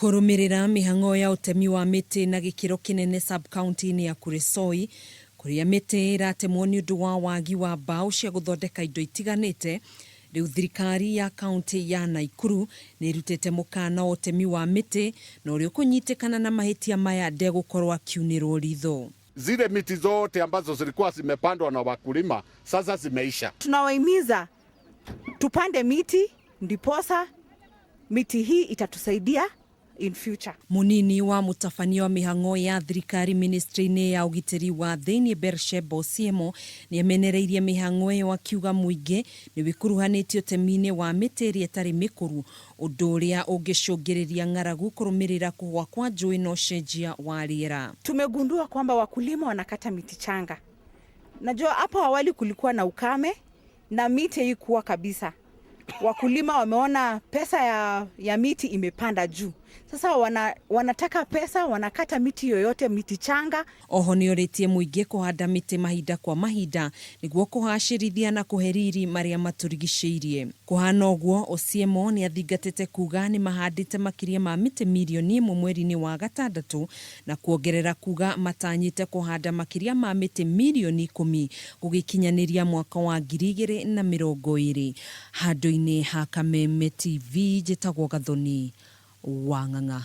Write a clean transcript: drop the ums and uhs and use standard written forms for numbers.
Kurumirira mihango ya utemi wa miti na gikiro kinene sub-county-ini ya Kuresoi, kuria miti iratemwo ni undu wa wagi wa mbao cia guthondeka indo itiganite, riu thirikari ya kaunti ya Naikuru ni irutite mukana wa utemi wa miti na uria kunyitikana na mahitia maya ndegukorwo akiunirwo ritho. Zile miti zote ambazo zilikuwa zimepandwa na wakulima sasa zimeisha. Tunawahimiza tupande miti, ndiposa miti hii itatusaidia in future. Munini wa mutafanio wa mihango ya thirikari ministry-ini ya ugitiri wa thiini Bersheba Osiemo ni amenereirie mihango yo akiuga muingi ni wikuruhanitio utemi-ini wa miti iria itari mikuru, undu uria ungicungiriria ng'aragu kurumirira kuhwa kwa njui na ucenjia wa riera. Tumegundua kwamba wakulima wanakata miti changa. Najua hapo awali kulikuwa na ukame na miti haikuwa kabisa. Wakulima wameona pesa ya miti imepanda juu. Sasa wanataka pesa, wanakata miti yoyote, miti changa. Oho ni oritie muingi kuhanda miti mahinda kwa mahinda niguo kuhacirithia na kuheriri maria maturigiceirie. Kuhana uguo, Osiemo ni athingatite kuga ni mahandite makiria ma miti milioni 1 mweri-ini wa gatandatu na kuongerera kuga matanyite kuhanda makiria ma miti milioni 10 gugikinyaniria mwaka wa 2020. Handu-ini ha Kameme TV, njitagwo Gathoni wa Ng'ang'a.